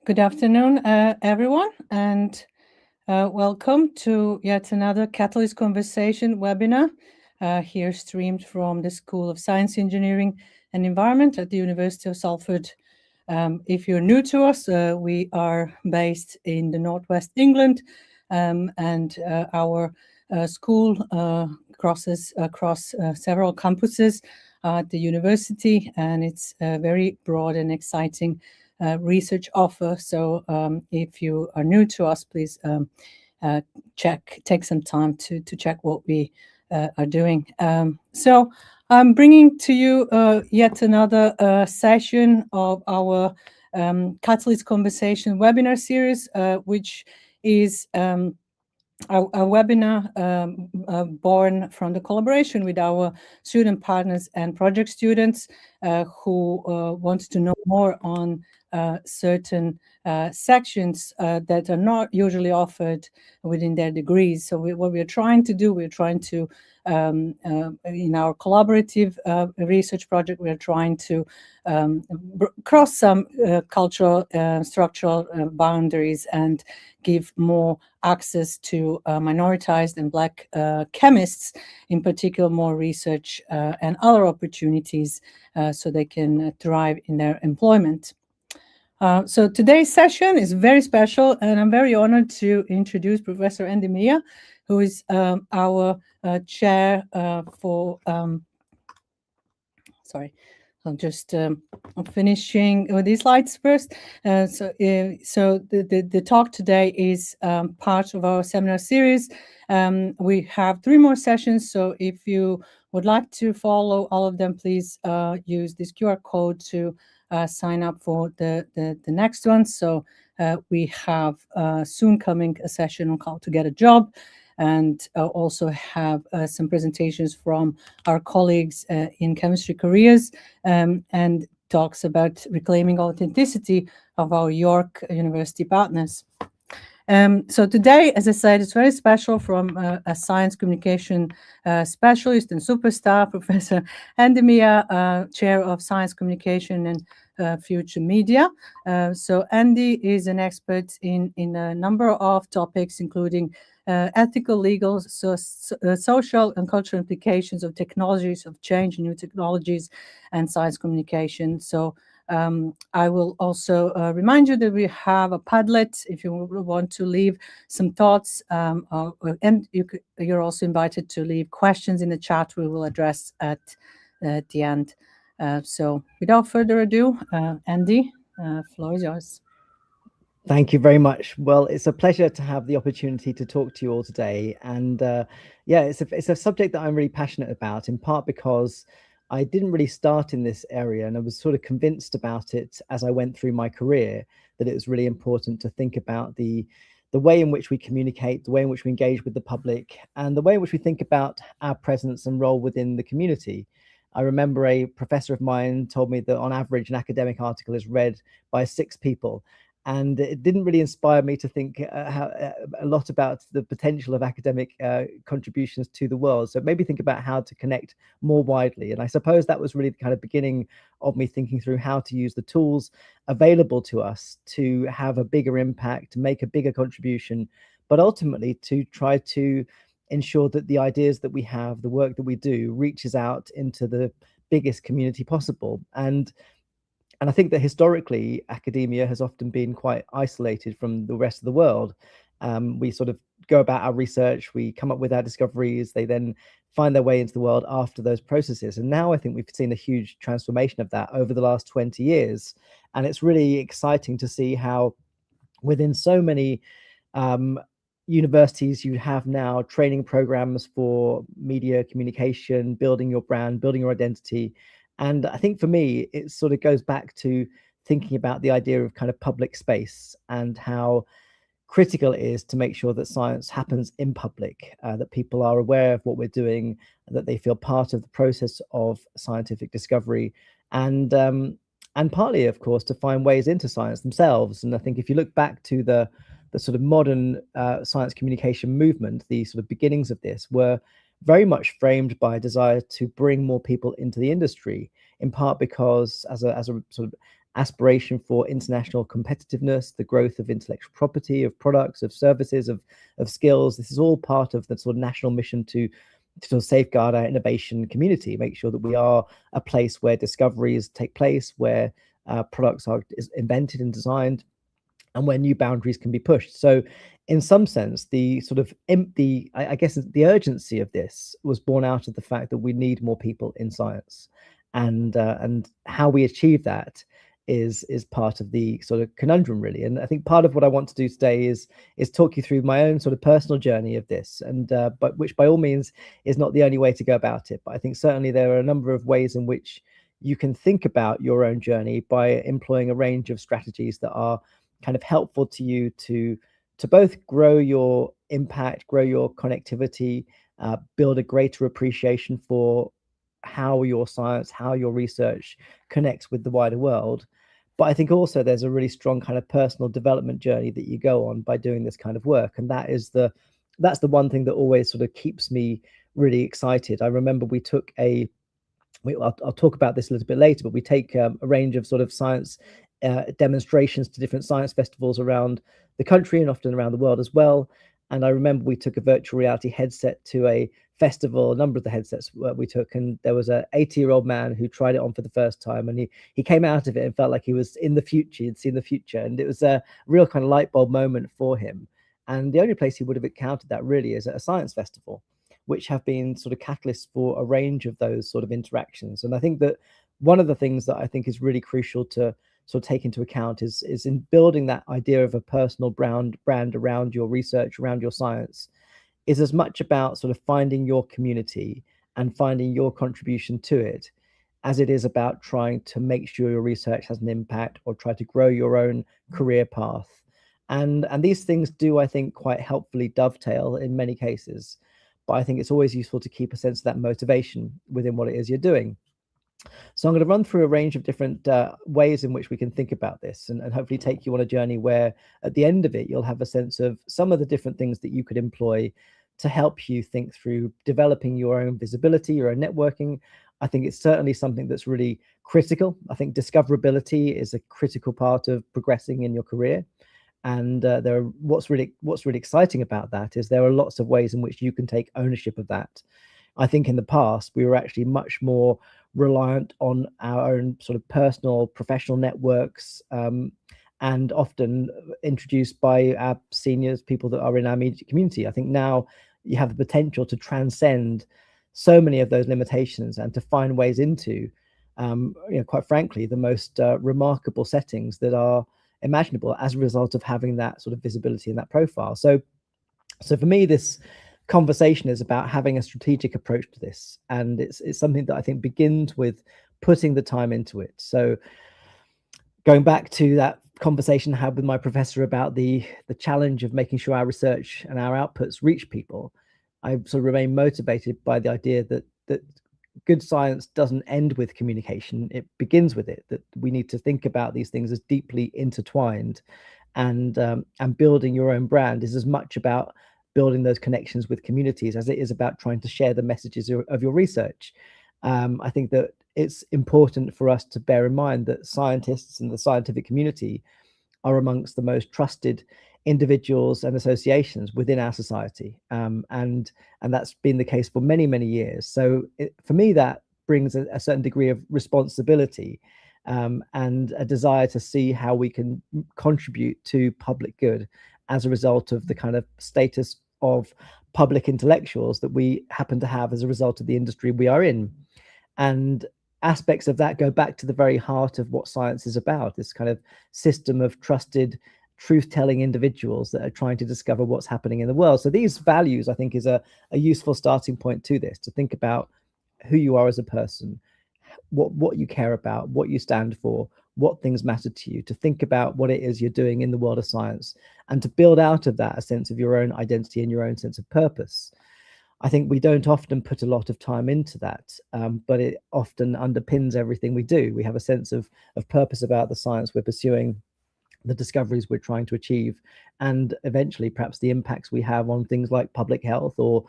Good afternoon, everyone, and welcome to yet another Catalyst Conversation webinar, here streamed from the School of Science, Engineering and Environment at the University of Salford. If you're new to us, we are based in the Northwest England, and our school crosses across several campuses at the university, and it's a very broad and exciting research offer. So if you are new to us, please take some time to check what we are doing. So I'm bringing to you yet another session of our Catalyst Conversation webinar series, which is a webinar born from the collaboration with our student partners and project students who want to know more on certain sections that are not usually offered within their degrees. So what we're trying to do, in our collaborative research project, we're trying to cross some cultural, structural boundaries and give more access to minoritized and Black chemists, in particular, more research and other opportunities so they can thrive in their employment. So today's session is very special, and I'm very honored to introduce Professor Andy Miah, who is our chair for, sorry, I'm just finishing with these slides first. So the talk today is part of our seminar series. We have 3 more sessions, so if you would like to follow all of them, please use this QR code to sign up for the next one. So we have soon coming a session on how to get a job, and also have some presentations from our colleagues in chemistry careers, and talks about reclaiming authenticity of our York University partners. So today, as I said, it's very special from a science communication specialist and superstar, Professor Andy Miah, Chair of Science Communication and Future Media. So Andy is an expert in a number of topics, including ethical, legal, social and cultural implications of technologies of change, new technologies, and science communication. So I will also remind you that we have a Padlet if you want to leave some thoughts, and you're also invited to leave questions in the chat we will address at the end. So without further ado, Andy, floor is yours. Thank you very much. Well, it's a pleasure to have the opportunity to talk to you all today. And yeah, it's a subject that I'm really passionate about, in part because I didn't really start in this area, and I was sort of convinced about it as I went through my career, that it was really important to think about the way in which we communicate, the way in which we engage with the public, and the way in which we think about our presence and role within the community. I remember a professor of mine told me that on average, an academic article is read by 6 people. And it didn't really inspire me to think a lot about the potential of academic contributions to the world. So maybe think about how to connect more widely. And I suppose that was really the kind of beginning of me thinking through how to use the tools available to us to have a bigger impact, to make a bigger contribution, but ultimately to try to ensure that the ideas that we have, the work that we do, reaches out into the biggest community possible. And I think that historically, academia has often been quite isolated from the rest of the world. We sort of go about our research, we come up with our discoveries, they then find their way into the world after those processes. And now I think we've seen a huge transformation of that over the last 20 years. And it's really exciting to see how within so many universities, you have now training programs for media communication, building your brand, building your identity. And I think for me, it sort of goes back to thinking about the idea of kind of public space and how critical it is to make sure that science happens in public, that people are aware of what we're doing, that they feel part of the process of scientific discovery, and partly, of course, to find ways into science themselves. And I think if you look back to the sort of modern science communication movement, the sort of beginnings of this were very much framed by a desire to bring more people into the industry, in part because as a sort of aspiration for international competitiveness, the growth of intellectual property, of products, of services, of skills. This is all part of the sort of national mission to sort of safeguard our innovation community, make sure that we are a place where discoveries take place, where products are invented and designed, and where new boundaries can be pushed. So in some sense, the sort of I guess the urgency of this was born out of the fact that we need more people in science, and how we achieve that is part of the sort of conundrum, really. And I think part of what I want to do today is talk you through my own sort of personal journey of this, and but which by all means is not the only way to go about it. But I think certainly there are a number of ways in which you can think about your own journey by employing a range of strategies that are kind of helpful to you to both grow your impact, grow your connectivity, build a greater appreciation for how your science, how your research connects with the wider world. But I think also there's a really strong kind of personal development journey that you go on by doing this kind of work. And that's the one thing that always sort of keeps me really excited. I remember we took I'll talk about this a little bit later, but we take a range of sort of science demonstrations to different science festivals around the country and often around the world as well. And I remember we took a virtual reality headset to a festival, a number of the headsets we took, and there was a 80-year-old man who tried it on for the first time, and he came out of it and felt like he was in the future, he'd seen the future, and it was a real kind of light bulb moment for him. And the only place he would have encountered that really is at a science festival, which have been sort of catalysts for a range of those sort of interactions. And I think that one of the things that I think is really crucial to sort of take into account is in building that idea of a personal brand around your research, around your science, is as much about sort of finding your community and finding your contribution to it as it is about trying to make sure your research has an impact or try to grow your own career path. And these things do, I think, quite helpfully dovetail in many cases. But I think it's always useful to keep a sense of that motivation within what it is you're doing. So I'm going to run through a range of different ways in which we can think about this, and hopefully take you on a journey where at the end of it, you'll have a sense of some of the different things that you could employ to help you think through developing your own visibility, your own networking. I think it's certainly something that's really critical. I think discoverability is a critical part of progressing in your career. And what's really exciting about that is there are lots of ways in which you can take ownership of that. I think in the past, we were actually much more reliant on our own sort of personal professional networks, and often introduced by our seniors, people that are in our immediate community. I think now you have the potential to transcend so many of those limitations and to find ways into, quite frankly, the most remarkable settings that are imaginable as a result of having that sort of visibility and that profile. So for me, this conversation is about having a strategic approach to this, and it's something that I think begins with putting the time into it. So going back to that conversation I had with my professor about the challenge of making sure our research and our outputs reach people, I sort of remain motivated by the idea that good science doesn't end with communication, it begins with it, that we need to think about these things as deeply intertwined, and building your own brand is as much about building those connections with communities as it is about trying to share the messages of your research. I think that it's important for us to bear in mind that scientists and the scientific community are amongst the most trusted individuals and associations within our society, and that's been the case for many, many years. So for me, that brings a certain degree of responsibility, and a desire to see how we can contribute to public good as a result of the kind of status of public intellectuals that we happen to have as a result of the industry we are in. And aspects of that go back to the very heart of what science is about, this kind of system of trusted, truth-telling individuals that are trying to discover what's happening in the world. So these values, I think, is a useful starting point to this, to think about who you are as a person, what you care about, what you stand for, what things matter to you, to think about what it is you're doing in the world of science, and to build out of that a sense of your own identity and your own sense of purpose. I think we don't often put a lot of time into that, but it often underpins everything we do. We have a sense of purpose about the science we're pursuing, the discoveries we're trying to achieve, and eventually perhaps the impacts we have on things like public health or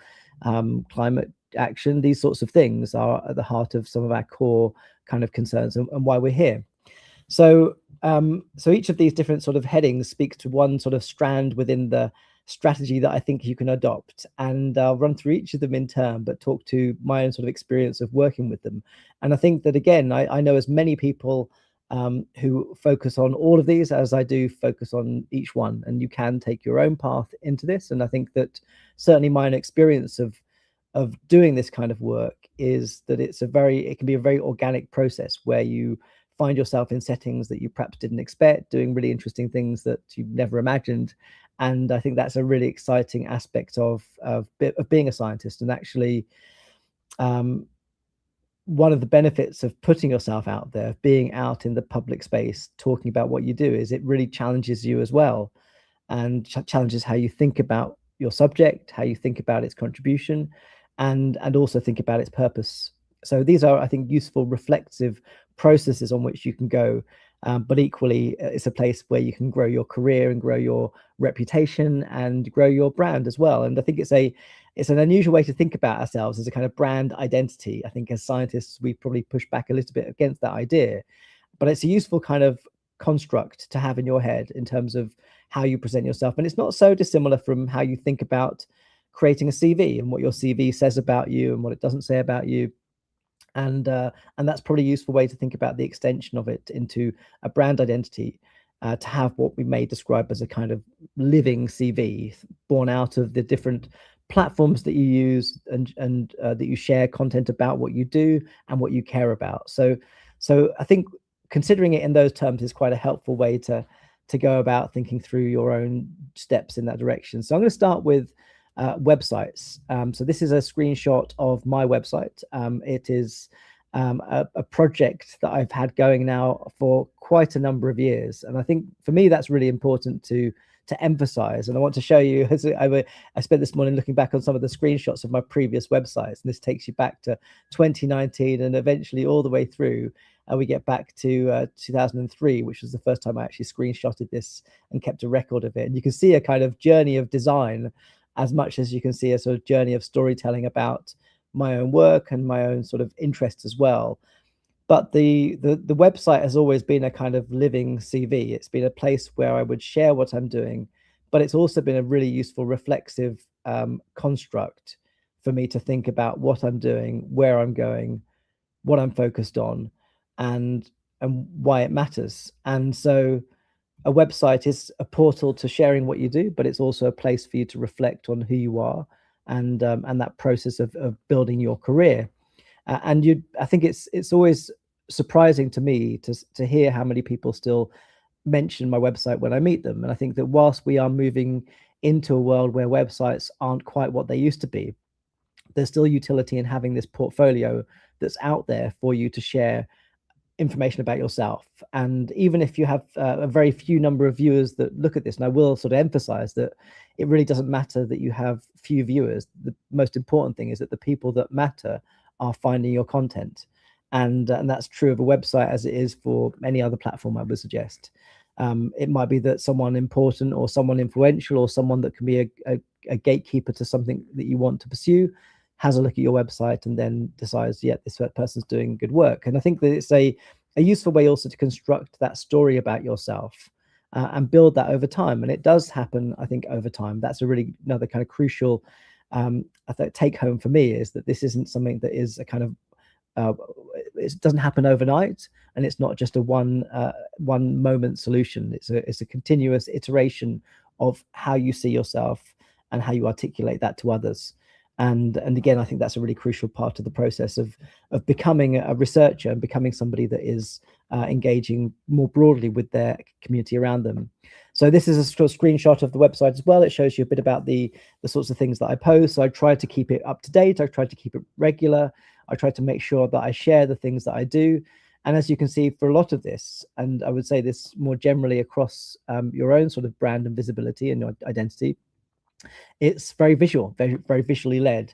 climate action. These sorts of things are at the heart of some of our core kind of concerns and why we're here. So each of these different sort of headings speaks to one sort of strand within the strategy that I think you can adopt, and I'll run through each of them in turn, but talk to my own sort of experience of working with them. And I think that, again, I know as many people who focus on all of these as I do focus on each one, and you can take your own path into this. And I think that certainly my own experience of doing this kind of work is that it can be a very organic process where you find yourself in settings that you perhaps didn't expect, doing really interesting things that you've never imagined. And I think that's a really exciting aspect of being a scientist. And actually, one of the benefits of putting yourself out there, being out in the public space, talking about what you do, is it really challenges you as well, and challenges how you think about your subject, how you think about its contribution, and also think about its purpose. So these are, I think, useful reflexive processes on which you can go. But equally, it's a place where you can grow your career and grow your reputation and grow your brand as well. And I think it's an unusual way to think about ourselves as a kind of brand identity. I think as scientists, we probably push back a little bit against that idea, but it's a useful kind of construct to have in your head in terms of how you present yourself. And it's not so dissimilar from how you think about creating a CV and what your CV says about you and what it doesn't say about you. And that's probably a useful way to think about the extension of it into a brand identity, to have what we may describe as a kind of living CV born out of the different platforms that you use and that you share content about what you do and what you care about. So I think considering it in those terms is quite a helpful way to go about thinking through your own steps in that direction. So I'm going to start with websites. So this is a screenshot of my website. It is a project that I've had going now for quite a number of years, and I think for me that's really important to emphasize. And I want to show you, as I spent this morning looking back on some of the screenshots of my previous websites, and this takes you back to 2019 and eventually all the way through. We get back to 2003, which was the first time I actually screenshotted this and kept a record of it. And you can see a kind of journey of design as much as you can see a sort of journey of storytelling about my own work and my own sort of interests as well. But the website has always been a kind of living CV. It's been a place where I would share what I'm doing, but it's also been a really useful reflexive construct for me to think about what I'm doing, where I'm going, what I'm focused on, and why it matters. And so a website is a portal to sharing what you do, but it's also a place for you to reflect on who you are and that process of building your career. I think it's always surprising to me to hear how many people still mention my website when I meet them. And I think that whilst we are moving into a world where websites aren't quite what they used to be, there's still utility in having this portfolio that's out there for you to share information about yourself. And even if you have a very few number of viewers that look at this, and I will sort of emphasize that it really doesn't matter that you have few viewers. The most important thing is that the people that matter are finding your content. And that's true of a website as it is for any other platform, I would suggest. It might be that someone important or someone influential or someone that can be a gatekeeper to something that you want to pursue has a look at your website and then decides, yeah, this person's doing good work. And I think that it's a useful way also to construct that story about yourself and build that over time. And it does happen, I think, over time. That's another kind of crucial take home for me, is that this isn't something that is a kind of it doesn't happen overnight, and it's not just a one moment solution. It's a continuous iteration of how you see yourself and how you articulate that to others. And again, I think that's a really crucial part of the process of becoming a researcher and becoming somebody that is engaging more broadly with their community around them. So this is a sort of screenshot of the website as well. It shows you a bit about the sorts of things that I post. So I try to keep it up to date. I try to keep it regular. I try to make sure that I share the things that I do. And as you can see, for a lot of this, and I would say this more generally across your own sort of brand and visibility and your identity, it's very visual, very, very visually led.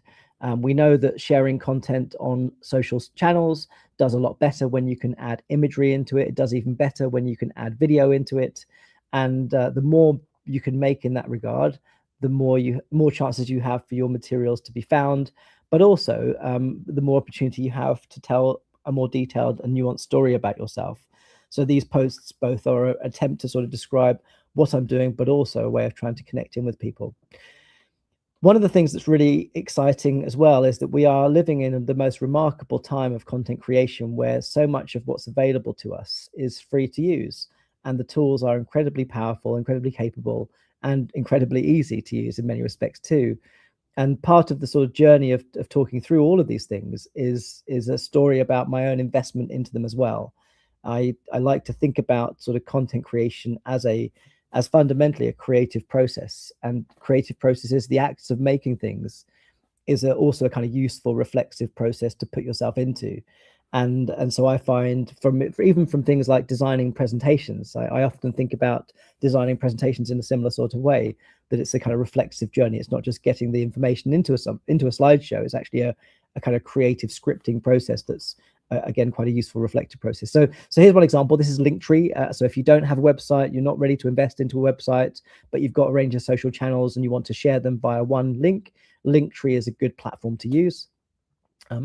We know that sharing content on social channels does a lot better when you can add imagery into it. It does even better when you can add video into it. And the more you can make in that regard, the more chances you have for your materials to be found, but also the more opportunity you have to tell a more detailed and nuanced story about yourself. So these posts both are an attempt to sort of describe what I'm doing, but also a way of trying to connect in with people. One of the things that's really exciting as well is that we are living in the most remarkable time of content creation, where so much of what's available to us is free to use. And the tools are incredibly powerful, incredibly capable, and incredibly easy to use in many respects too. And part of the sort of journey of talking through all of these things is a story about my own investment into them as well. I like to think about sort of content creation as fundamentally a creative process, and creative processes, the acts of making things, is also a kind of useful reflexive process to put yourself into. And so I find even from things like designing presentations, I often think about designing presentations in a similar sort of way, that it's a kind of reflexive journey. It's not just getting the information into a slideshow. It's actually a kind of creative scripting process that's again quite a useful reflective process. So here's one example. This is Linktree. So if you don't have a website, you're not ready to invest into a website, but you've got a range of social channels and you want to share them via one link, Linktree is a good platform to use.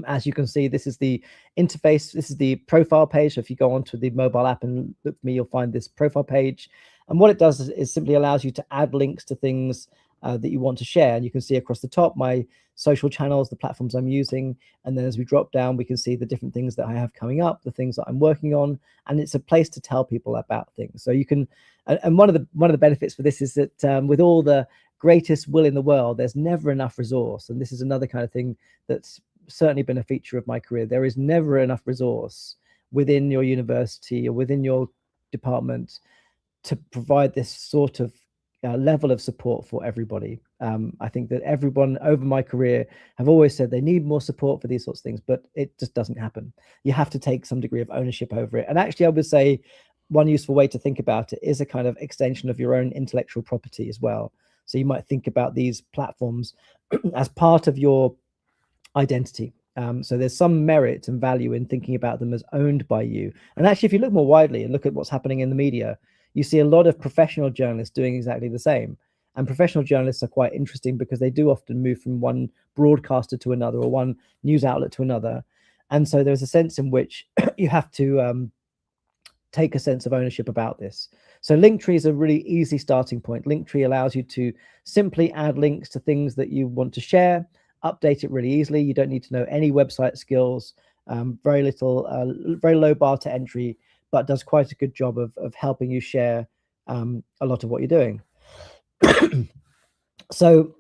As you can see, this is the interface. This is the profile page. So if you go onto the mobile app and look for me, you'll find this profile page. And what it does is simply allows you to add links to things that you want to share. And you can see across the top my social channels, the platforms I'm using. And then as we drop down, we can see the different things that I have coming up, the things that I'm working on. And it's a place to tell people about things. So you can, and one of the benefits for this is that with all the greatest will in the world, there's never enough resource. And this is another kind of thing that's certainly been a feature of my career. There is never enough resource within your university or within your department to provide this sort of level of support for everybody. I think that everyone over my career have always said they need more support for these sorts of things, but it just doesn't happen. You have to take some degree of ownership over it. And actually, I would say one useful way to think about it is a kind of extension of your own intellectual property as well. So you might think about these platforms as part of your identity. So there's some merit and value in thinking about them as owned by you. And actually, if you look more widely and look at what's happening in the media, you see a lot of professional journalists doing exactly the same. And professional journalists are quite interesting because they do often move from one broadcaster to another or one news outlet to another. And so there's a sense in which you have to take a sense of ownership about this. So Linktree is a really easy starting point. Linktree allows you to simply add links to things that you want to share, update it really easily. You don't need to know any website skills, very low bar to entry, but does quite a good job of helping you share a lot of what you're doing. So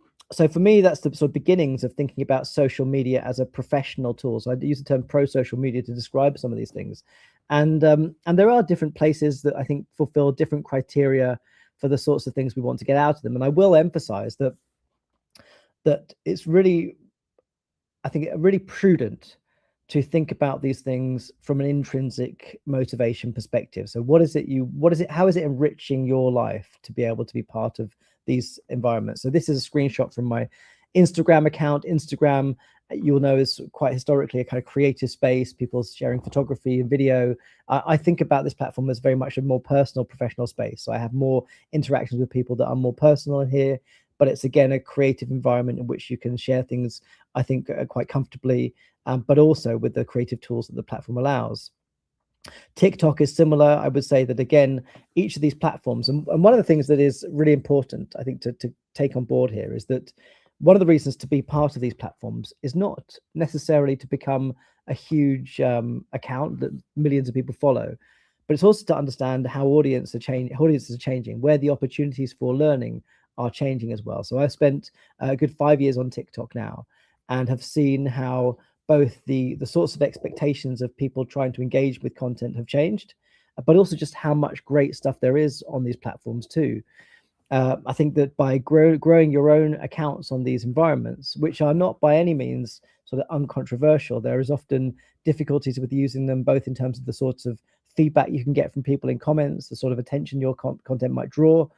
for me, that's the sort of beginnings of thinking about social media as a professional tool. So I use the term pro-social media to describe some of these things. And there are different places that I think fulfill different criteria for the sorts of things we want to get out of them. And I will emphasize that it's really, I think, really prudent to think about these things from an intrinsic motivation perspective. So how is it enriching your life to be able to be part of these environments? So this is a screenshot from my Instagram account. Instagram, you'll know, is quite historically a kind of creative space, people sharing photography and video. I think about this platform as very much a more personal, professional space. So I have more interactions with people that are more personal in here, but it's again a creative environment in which you can share things, I think, quite comfortably, but also with the creative tools that the platform allows. TikTok is similar. I would say that, again, each of these platforms, and one of the things that is really important, I think, to take on board here is that one of the reasons to be part of these platforms is not necessarily to become a huge account that millions of people follow, but it's also to understand how audiences are changing, where the opportunities for learning are changing as well. So I've spent a good 5 years on TikTok now and have seen how both the sorts of expectations of people trying to engage with content have changed, but also just how much great stuff there is on these platforms too. I think that by growing your own accounts on these environments, which are not by any means sort of uncontroversial, there is often difficulties with using them, both in terms of the sorts of feedback you can get from people in comments, the sort of attention your content might draw.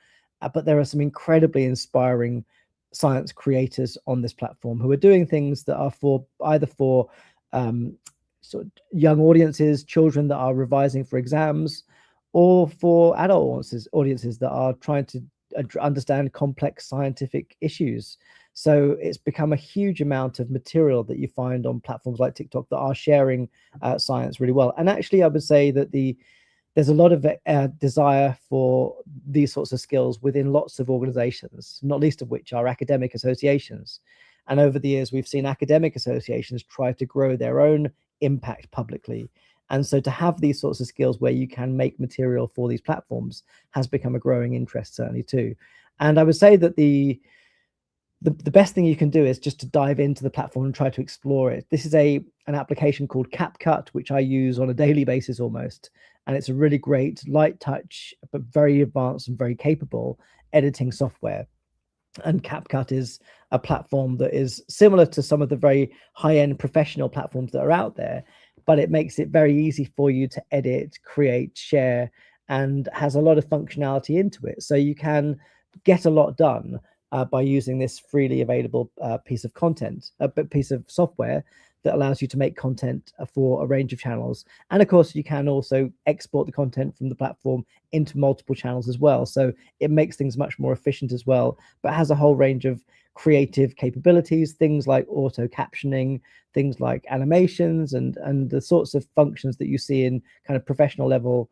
But there are some incredibly inspiring science creators on this platform who are doing things that are either for sort of young audiences, children that are revising for exams, or for adult audiences that are trying to understand complex scientific issues. So it's become a huge amount of material that you find on platforms like TikTok that are sharing science really well. And actually, I would say that there's a lot of desire for these sorts of skills within lots of organizations, not least of which are academic associations. And over the years, we've seen academic associations try to grow their own impact publicly. And so to have these sorts of skills where you can make material for these platforms has become a growing interest, certainly too. And I would say that the best thing you can do is just to dive into the platform and try to explore it. This is an application called CapCut, which I use on a daily basis almost. And it's a really great, light touch, but very advanced and very capable editing software. And CapCut is a platform that is similar to some of the very high-end professional platforms that are out there, but it makes it very easy for you to edit, create, share, and has a lot of functionality into it. So you can get a lot done by using this freely available piece of software that allows you to make content for a range of channels. And of course, you can also export the content from the platform into multiple channels as well. So it makes things much more efficient as well, but has a whole range of creative capabilities, things like auto captioning, things like animations, and the sorts of functions that you see in kind of professional level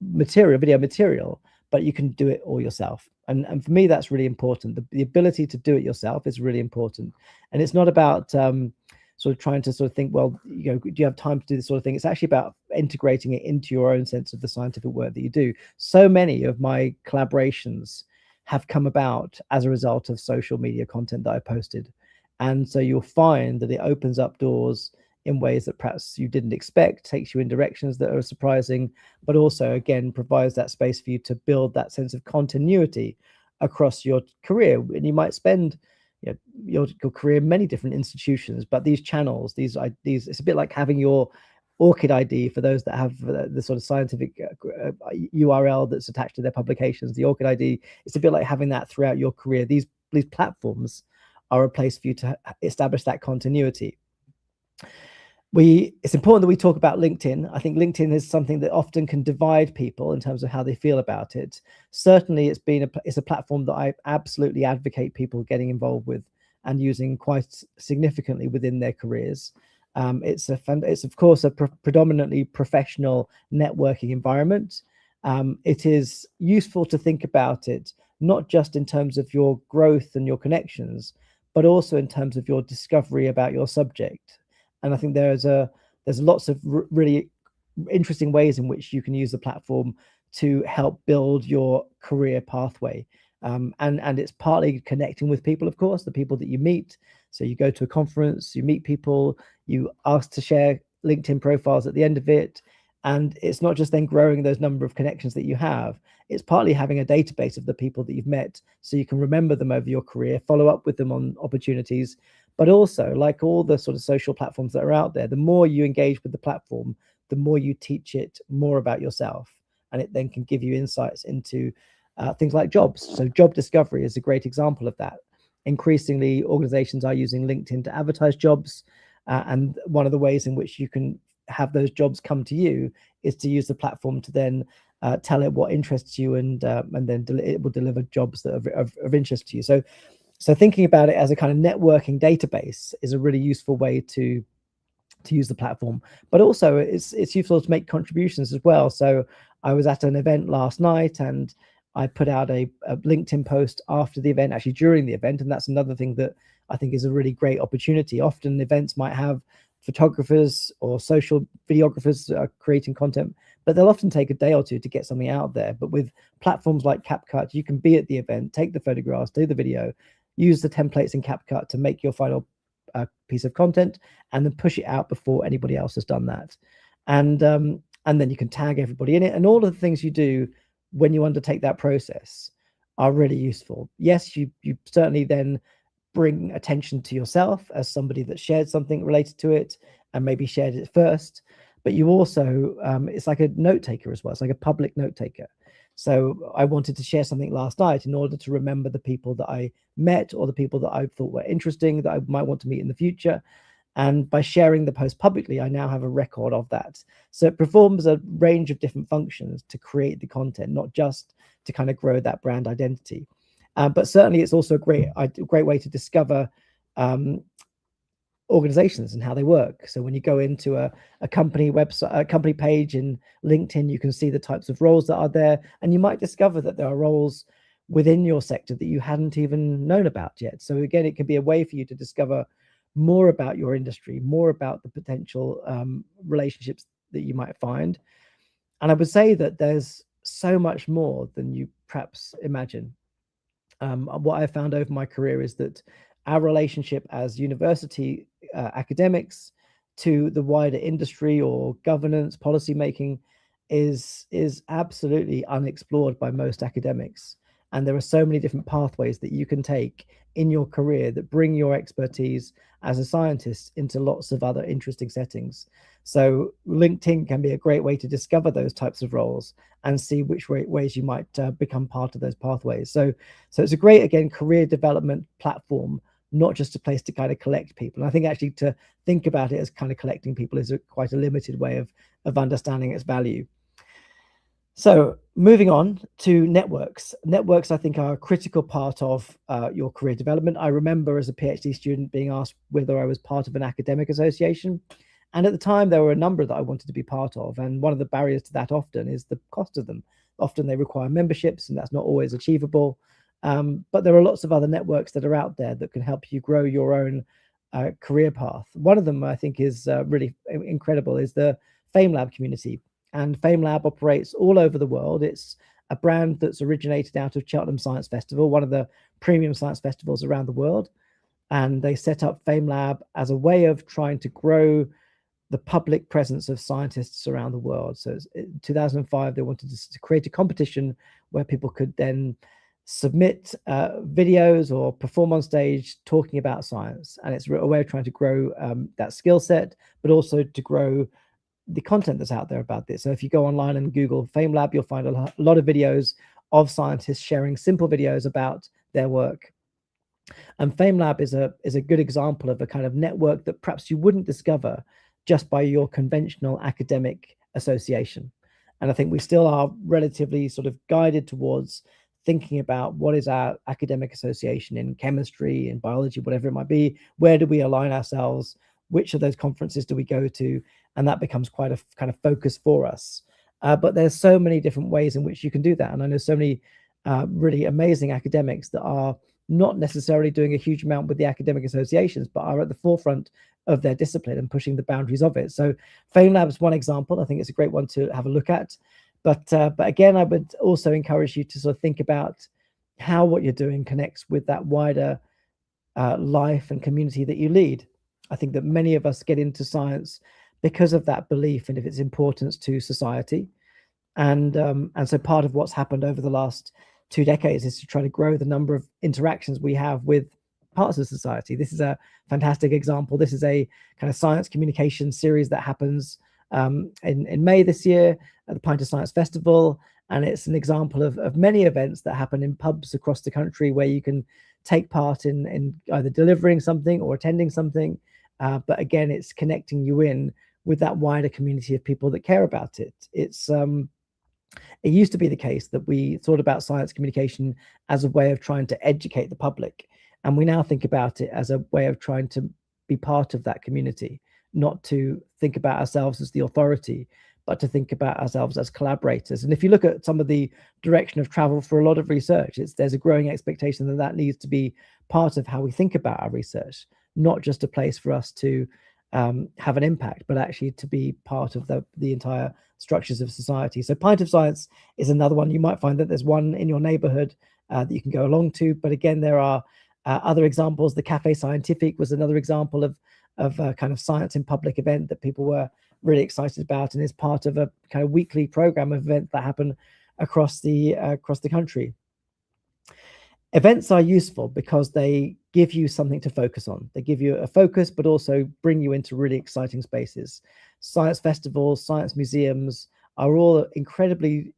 video material, but you can do it all yourself. And for me, that's really important. The ability to do it yourself is really important. And it's not about sort of trying to sort of think, well, do you have time to do this sort of thing? It's actually about integrating it into your own sense of the scientific work that you do. So many of my collaborations have come about as a result of social media content that I posted. And so you'll find that it opens up doors in ways that perhaps you didn't expect, takes you in directions that are surprising, but also, again, provides that space for you to build that sense of continuity across your career. And you might spend your career in many different institutions, but these channels, these it's a bit like having your ORCID ID for those that have the sort of scientific URL that's attached to their publications. The ORCID ID, it's a bit like having that throughout your career. These platforms are a place for you to establish that continuity. It's important that we talk about LinkedIn. I think LinkedIn is something that often can divide people in terms of how they feel about it. Certainly, it's a platform that I absolutely advocate people getting involved with and using quite significantly within their careers. It's of course a predominantly professional networking environment. It is useful to think about it not just in terms of your growth and your connections, but also in terms of your discovery about your subject. And I think there's lots of really interesting ways in which you can use the platform to help build your career pathway. And it's partly connecting with people, of course, the people that you meet. So you go to a conference, you meet people, you ask to share LinkedIn profiles at the end of it. And it's not just then growing those number of connections that you have, it's partly having a database of the people that you've met so you can remember them over your career, follow up with them on opportunities. But also, like all the sort of social platforms that are out there, the more you engage with the platform, the more you teach it more about yourself. And it then can give you insights into things like jobs. So job discovery is a great example of that. Increasingly, organizations are using LinkedIn to advertise jobs. And one of the ways in which you can have those jobs come to you is to use the platform to then tell it what interests you, and then it will deliver jobs that are of interest to you. So thinking about it as a kind of networking database is a really useful way to use the platform. But also it's useful to make contributions as well. So I was at an event last night and I put out a LinkedIn post after the event, actually during the event, and that's another thing that I think is a really great opportunity. Often events might have photographers or social videographers that are creating content, but they'll often take a day or two to get something out there. But with platforms like CapCut, you can be at the event, take the photographs, do the video, use the templates in CapCut to make your final piece of content, and then push it out before anybody else has done that. And then you can tag everybody in it, and all of the things you do when you undertake that process are really useful. Yes, you certainly then bring attention to yourself as somebody that shared something related to it and maybe shared it first, but you also it's like a note taker as well. It's like a public note taker. So I wanted to share something last night in order to remember the people that I met or the people that I thought were interesting that I might want to meet in the future. And by sharing the post publicly, I now have a record of that. So it performs a range of different functions to create the content, not just to kind of grow that brand identity. But certainly it's also a great way to discover organizations and how they work. So when you go into a company website, a company page in LinkedIn, you can see the types of roles that are there, and you might discover that there are roles within your sector that you hadn't even known about yet. So again, it can be a way for you to discover more about your industry, more about the potential relationships that you might find. And I would say that there's so much more than you perhaps imagine. What I found over my career is that our relationship as university academics to the wider industry or governance policy making is absolutely unexplored by most academics. And there are so many different pathways that you can take in your career that bring your expertise as a scientist into lots of other interesting settings. So LinkedIn can be a great way to discover those types of roles and see which ways you might become part of those pathways. So it's a great, again, career development platform, not just a place to kind of collect people. And I think actually to think about it as kind of collecting people is quite a limited way of understanding its value. So moving on to networks. Networks, I think, are a critical part of your career development. I remember as a PhD student being asked whether I was part of an academic association. And at the time, there were a number that I wanted to be part of. And one of the barriers to that often is the cost of them. Often they require memberships, and that's not always achievable. But there are lots of other networks that are out there that can help you grow your own career path. One of them I think is really incredible is the FameLab community. And FameLab operates all over the world. It's a brand that's originated out of Cheltenham Science Festival, one of the premium science festivals around the world. And they set up FameLab as a way of trying to grow the public presence of scientists around the world. So in 2005, they wanted to create a competition where people could then submit videos or perform on stage talking about science. And it's a way of trying to grow that skill set, but also to grow the content that's out there about this. So if you go online and Google FameLab, you'll find a lot of videos of scientists sharing simple videos about their work. And FameLab is a good example of a kind of network that perhaps you wouldn't discover just by your conventional academic association. And I think we still are relatively sort of guided towards thinking about what is our academic association in chemistry, in biology, whatever it might be. Where do we align ourselves? Which of those conferences do we go to? And that becomes quite a kind of focus for us. But there's so many different ways in which you can do that. And I know so many really amazing academics that are not necessarily doing a huge amount with the academic associations, but are at the forefront of their discipline and pushing the boundaries of it. So FameLab is one example. I think it's a great one to have a look at. But again, I would also encourage you to sort of think about how what you're doing connects with that wider life and community that you lead. I think that many of us get into science because of that belief and of its importance to society. And so part of what's happened over the last 2 decades is to try to grow the number of interactions we have with parts of society. This is a fantastic example. This is a kind of science communication series that happens in May this year at the Pint of Science Festival. And it's an example of many events that happen in pubs across the country where you can take part in either delivering something or attending something. But again, it's connecting you in with that wider community of people that care about it. It used to be the case that we thought about science communication as a way of trying to educate the public. And we now think about it as a way of trying to be part of that community, not to think about ourselves as the authority, but to think about ourselves as collaborators. And if you look at some of the direction of travel for a lot of research, there's a growing expectation that that needs to be part of how we think about our research, not just a place for us to have an impact, but actually to be part of the entire structures of society. So Pint of Science is another one. You might find that there's one in your neighborhood that you can go along to, but again, there are other examples. The Cafe Scientific was another example of a kind of science in public event that people were really excited about, and is part of a kind of weekly program of events that happen across the country. Events are useful because they give you something to focus on. They give you a focus, but also bring you into really exciting spaces. Science festivals, science museums are all incredibly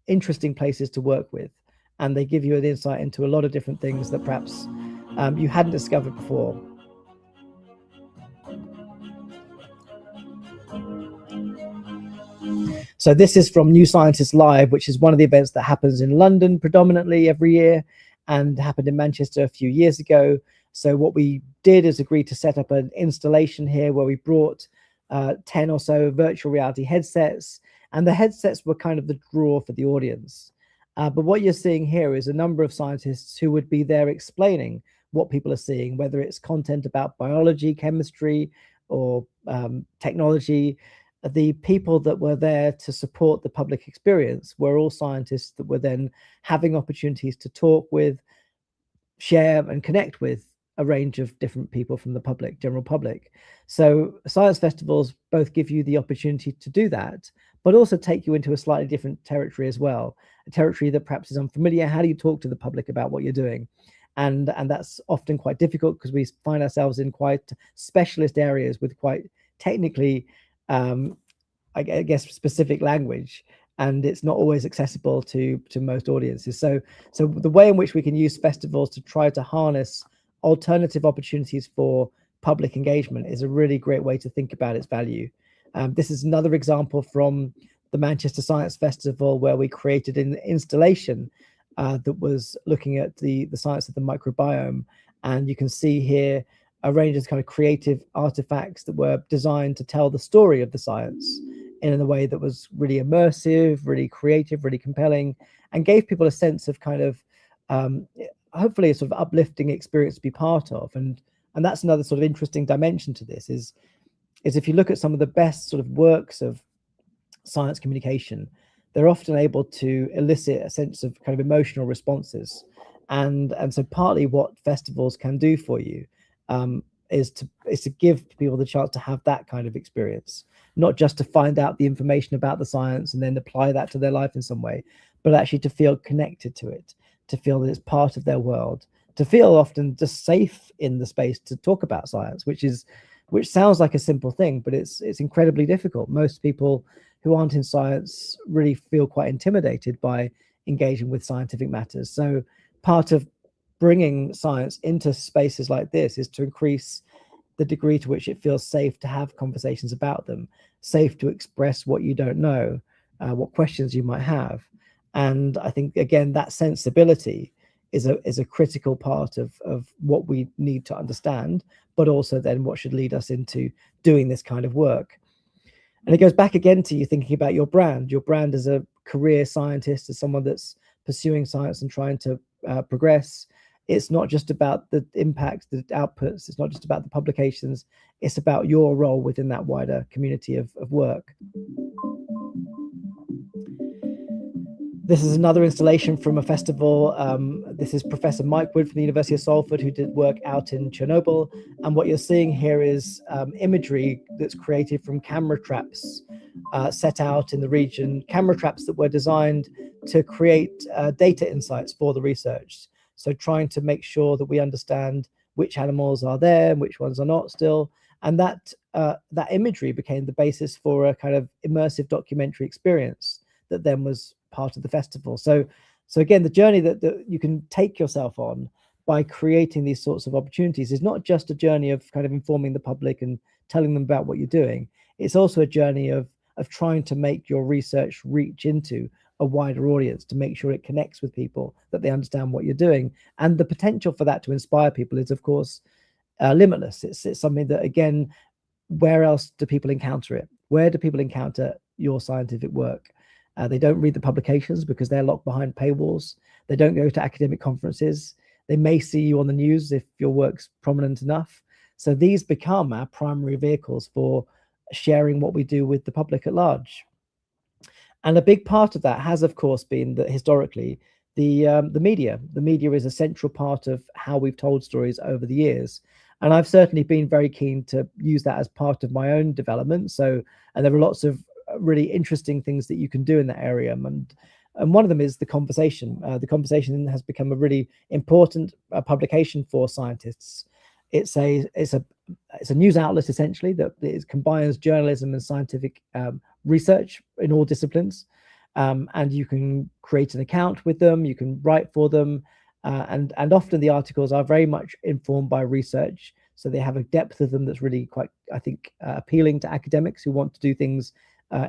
interesting places to work with. And they give you an insight into a lot of different things that perhaps you hadn't discovered before. So this is from New Scientist Live, which is one of the events that happens in London predominantly every year and happened in Manchester a few years ago. So what we did is agree to set up an installation here where we brought 10 or so virtual reality headsets, and the headsets were kind of the draw for the audience. But what you're seeing here is a number of scientists who would be there explaining what people are seeing, whether it's content about biology, chemistry, or technology. The people that were there to support the public experience were all scientists that were then having opportunities to talk with, share, and connect with a range of different people from the public, general public. So science festivals both give you the opportunity to do that, but also take you into a slightly different territory as well, a territory that perhaps is unfamiliar. How do you talk to the public about what you're doing? And that's often quite difficult because we find ourselves in quite specialist areas with quite technically, I guess, specific language, and it's not always accessible to most audiences. So the way in which we can use festivals to try to harness alternative opportunities for public engagement is a really great way to think about its value. This is another example from the Manchester Science Festival where we created an installation that was looking at the science of the microbiome. And you can see here a range of kind of creative artifacts that were designed to tell the story of the science in a way that was really immersive, really creative, really compelling, and gave people a sense of kind of hopefully a sort of uplifting experience to be part of. And that's another sort of interesting dimension to this is if you look at some of the best sort of works of science communication, they're often able to elicit a sense of kind of emotional responses. And so partly what festivals can do for you is to give people the chance to have that kind of experience, not just to find out the information about the science and then apply that to their life in some way, but actually to feel connected to it, to feel that it's part of their world, to feel often just safe in the space to talk about science, which sounds like a simple thing, but it's incredibly difficult. Most people who aren't in science really feel quite intimidated by engaging with scientific matters. So part of bringing science into spaces like this is to increase the degree to which it feels safe to have conversations about them, safe to express what you don't know, what questions you might have. And I think, again, that sensibility is a critical part of what we need to understand, but also then what should lead us into doing this kind of work. And it goes back again to you thinking about your brand as a career scientist, as someone that's pursuing science and trying to progress. It's not just about the impact, the outputs. It's not just about the publications. It's about your role within that wider community of work. This is another installation from a festival. This is Professor Mike Wood from the University of Salford, who did work out in Chernobyl. And what you're seeing here is imagery that's created from camera traps set out in the region, camera traps that were designed to create data insights for the research. So trying to make sure that we understand which animals are there and which ones are not still. And that imagery became the basis for a kind of immersive documentary experience that then was part of the festival. So again, the journey that you can take yourself on by creating these sorts of opportunities is not just a journey of kind of informing the public and telling them about what you're doing. It's also a journey of trying to make your research reach into a wider audience, to make sure it connects with people, that they understand what you're doing. And the potential for that to inspire people is, of course, limitless. It's something that, again, where else do people encounter it? Where do people encounter your scientific work? They don't read the publications because they're locked behind paywalls. They don't go to academic conferences. They may see you on the news if your work's prominent enough. So these become our primary vehicles for sharing what we do with the public at large. And a big part of that has, of course, been that historically, the media. The media is a central part of how we've told stories over the years. And I've certainly been very keen to use that as part of my own development. And there are lots of really interesting things that you can do in that area, and one of them is the conversation. The conversation has become a really important publication for scientists. It's a news outlet essentially that combines journalism and scientific research in all disciplines, and you can create an account with them, you can write for them, and often the articles are very much informed by research, so they have a depth of them that's really quite, I think, appealing to academics who want to do things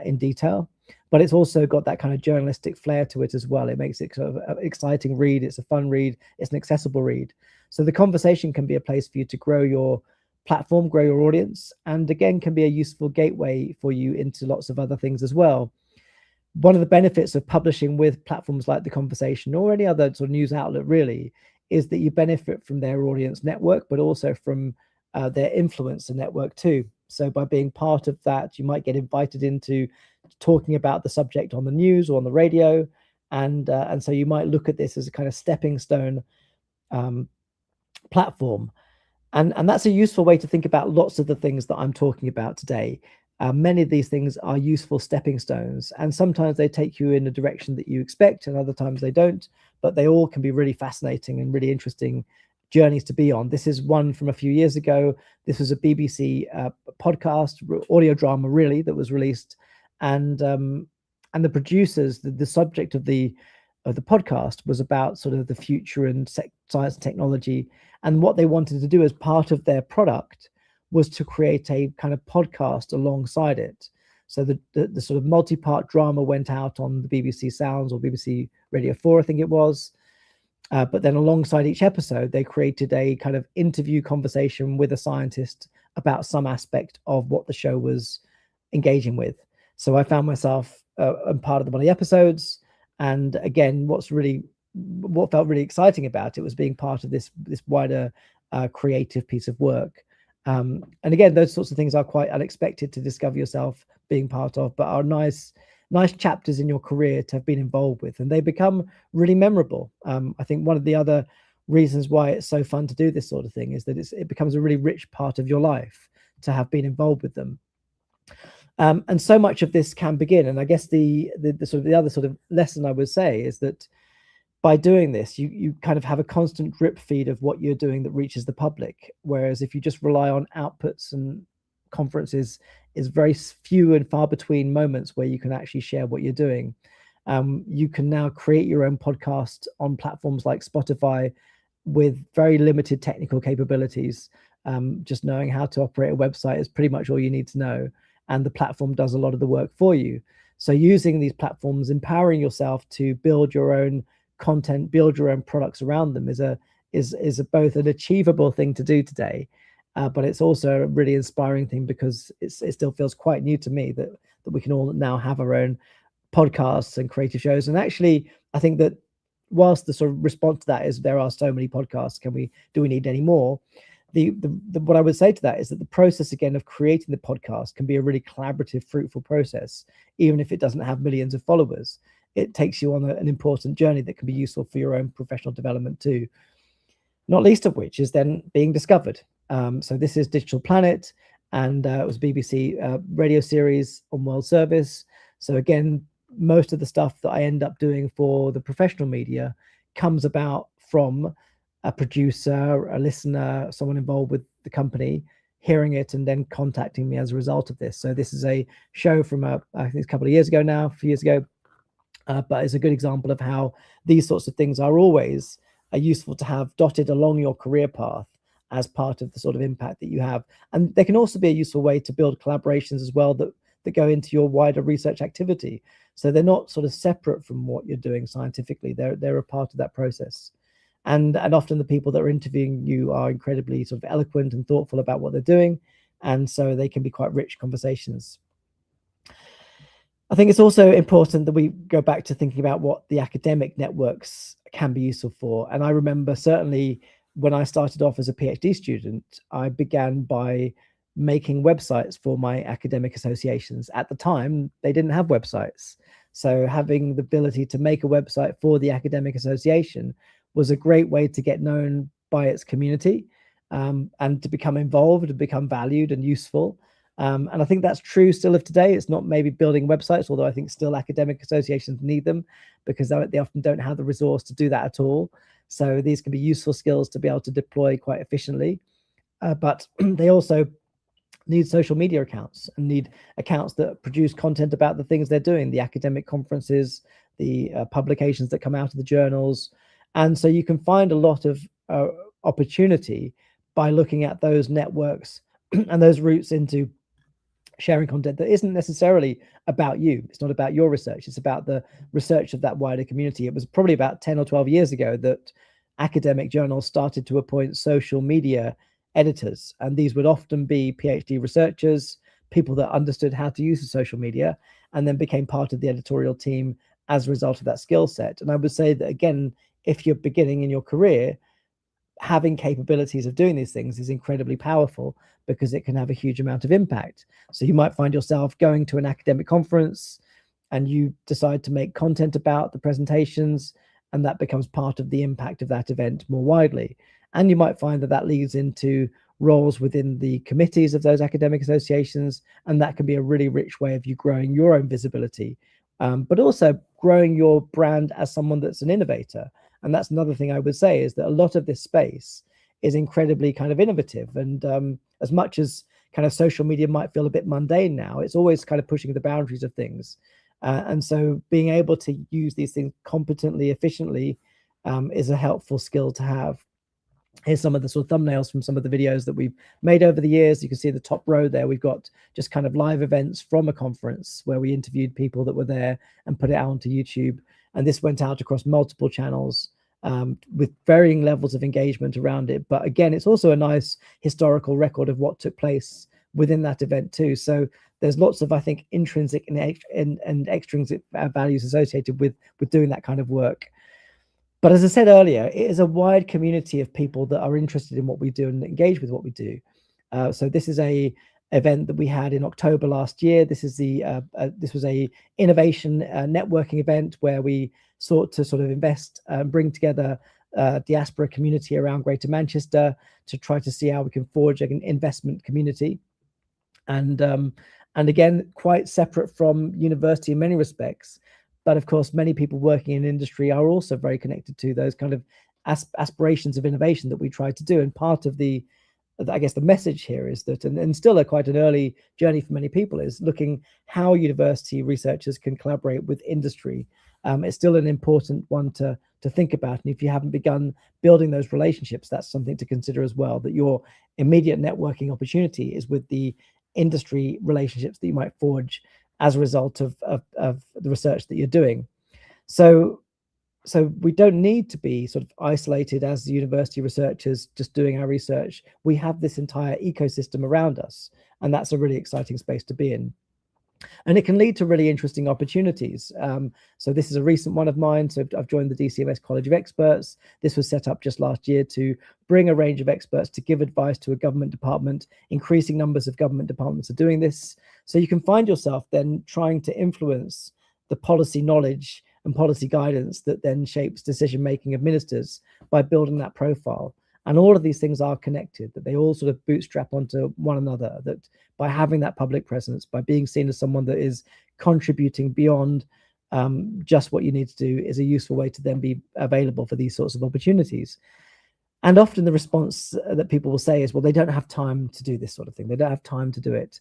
in detail. But it's also got that kind of journalistic flair to it as well. It makes it sort of an exciting read. It's a fun read. It's an accessible read. So the conversation can be a place for you to grow your platform, grow your audience, and again, can be a useful gateway for you into lots of other things as well. One of the benefits of publishing with platforms like The Conversation or any other sort of news outlet really is that you benefit from their audience network, but also from their influencer network too. So by being part of that, you might get invited into talking about the subject on the news or on the radio. And so you might look at this as a kind of stepping stone platform. And that's a useful way to think about lots of the things that I'm talking about today. Many of these things are useful stepping stones, and sometimes they take you in a direction that you expect, and other times they don't, but they all can be really fascinating and really interesting journeys to be on. This is one from a few years ago. This was a BBC podcast, audio drama really, that was released, and the producers, the subject of the podcast was about sort of the future and science and technology, and what they wanted to do as part of their product was to create a kind of podcast alongside it. So the sort of multi-part drama went out on the BBC Sounds or BBC Radio 4, I think it was. But then alongside each episode, they created a kind of interview conversation with a scientist about some aspect of what the show was engaging with. So I found myself part of one of the episodes. And again, what felt really exciting about it was being part of this wider creative piece of work. And again, those sorts of things are quite unexpected to discover yourself being part of, but are nice chapters in your career to have been involved with, and they become really memorable. I think one of the other reasons why it's so fun to do this sort of thing is that it becomes a really rich part of your life to have been involved with them. And so much of this can begin. And I guess the other sort of lesson I would say is that by doing this, you kind of have a constant drip feed of what you're doing that reaches the public. Whereas if you just rely on outputs and conferences, is very few and far between moments where you can actually share what you're doing. You can now create your own podcast on platforms like Spotify with very limited technical capabilities. Just knowing how to operate a website is pretty much all you need to know. And the platform does a lot of the work for you. So using these platforms, empowering yourself to build your own content, build your own products around them is both an achievable thing to do today, but it's also a really inspiring thing because it still feels quite new to me that we can all now have our own podcasts and creative shows. And actually, I think that whilst the sort of response to that is there are so many podcasts, do we need any more? What I would say to that is that the process again of creating the podcast can be a really collaborative, fruitful process, even if it doesn't have millions of followers. it takes you on an important journey that can be useful for your own professional development too. Not least of which is then being discovered. So this is Digital Planet, and it was BBC radio series on World Service. So again, most of the stuff that I end up doing for the professional media comes about from a producer, a listener, someone involved with the company, hearing it and then contacting me as a result of this. So this is a show from I think it's a couple of years ago now, a few years ago, but it's a good example of how these sorts of things are always useful to have dotted along your career path as part of the sort of impact that you have. And they can also be a useful way to build collaborations as well that go into your wider research activity. So they're not sort of separate from what you're doing scientifically. They're a part of that process. And often the people that are interviewing you are incredibly sort of eloquent and thoughtful about what they're doing. And so they can be quite rich conversations. I think it's also important that we go back to thinking about what the academic networks can be useful for. And I remember certainly when I started off as a PhD student, I began by making websites for my academic associations. At the time, they didn't have websites. So having the ability to make a website for the academic association was a great way to get known by its community, and to become involved and become valued and useful. And I think that's true still of today. It's not maybe building websites, although I think still academic associations need them because they often don't have the resource to do that at all. So these can be useful skills to be able to deploy quite efficiently. But they also need social media accounts and need accounts that produce content about the things they're doing, the academic conferences, the publications that come out of the journals. And so you can find a lot of opportunity by looking at those networks and those routes into sharing content that isn't necessarily about you. It's not about your research. It's about the research of that wider community. It was probably about 10 or 12 years ago that academic journals started to appoint social media editors. And these would often be PhD researchers, people that understood how to use the social media, and then became part of the editorial team as a result of that skill set. And I would say that, again, if you're beginning in your career, having capabilities of doing these things is incredibly powerful because it can have a huge amount of impact. So you might find yourself going to an academic conference and you decide to make content about the presentations, and that becomes part of the impact of that event more widely. And you might find that that leads into roles within the committees of those academic associations, and that can be a really rich way of you growing your own visibility, but also growing your brand as someone that's an innovator. And that's another thing I would say, is that a lot of this space is incredibly kind of innovative. And as much as kind of social media might feel a bit mundane now, it's always kind of pushing the boundaries of things. And so being able to use these things competently, efficiently, is a helpful skill to have. Here's some of the sort of thumbnails from some of the videos that we've made over the years. You can see the top row there. We've got just kind of live events from a conference where we interviewed people that were there and put it out onto YouTube. And this went out across multiple channels, with varying levels of engagement around it. But again, it's also a nice historical record of what took place within that event too. So there's lots of, I think, intrinsic and extrinsic values associated with doing that kind of work. But as I said earlier, it is a wide community of people that are interested in what we do and engage with what we do. So this is a event that we had in October last year. This is this was a innovation networking event where we sought to sort of invest and bring together diaspora community around Greater Manchester to try to see how we can forge an investment community. And again, quite separate from university in many respects. But of course, many people working in industry are also very connected to those kind of aspirations of innovation that we try to do. And part of I guess the message here is that, and still quite an early journey for many people, is looking how university researchers can collaborate with industry. It's still an important one to think about. And if you haven't begun building those relationships, that's something to consider as well, that your immediate networking opportunity is with the industry relationships that you might forge as a result of the research that you're doing. So we don't need to be sort of isolated as university researchers just doing our research. We have this entire ecosystem around us, and that's a really exciting space to be in. And it can lead to really interesting opportunities. So this is a recent one of mine. So I've joined the DCMS College of Experts. This was set up just last year to bring a range of experts to give advice to a government department. Increasing numbers of government departments are doing this. So you can find yourself then trying to influence the policy knowledge and policy guidance that then shapes decision making of ministers by building that profile. And all of these things are connected, that they all sort of bootstrap onto one another, that by having that public presence, by being seen as someone that is contributing beyond just what you need to do, is a useful way to then be available for these sorts of opportunities. And often the response that people will say is, well, they don't have time to do this sort of thing. They don't have time to do it.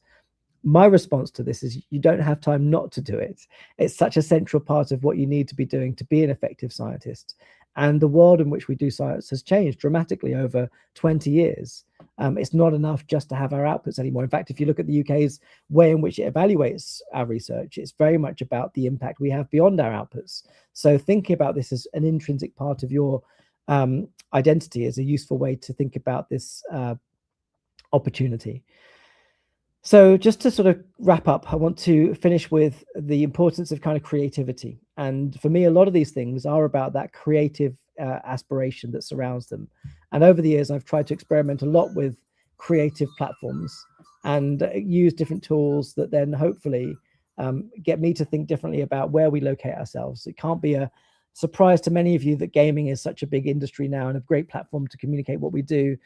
My response to this is, you don't have time not to do it. It's such a central part of what you need to be doing to be an effective scientist. And the world in which we do science has changed dramatically over 20 years. It's not enough just to have our outputs anymore. In fact, if you look at the UK's way in which it evaluates our research, it's very much about the impact we have beyond our outputs. So thinking about this as an intrinsic part of your identity is a useful way to think about this opportunity. So just to sort of wrap up, I want to finish with the importance of kind of creativity. And for me, a lot of these things are about that creative aspiration that surrounds them. And over the years, I've tried to experiment a lot with creative platforms and use different tools that then hopefully get me to think differently about where we locate ourselves. It can't be a surprise to many of you that gaming is such a big industry now and a great platform to communicate what we do.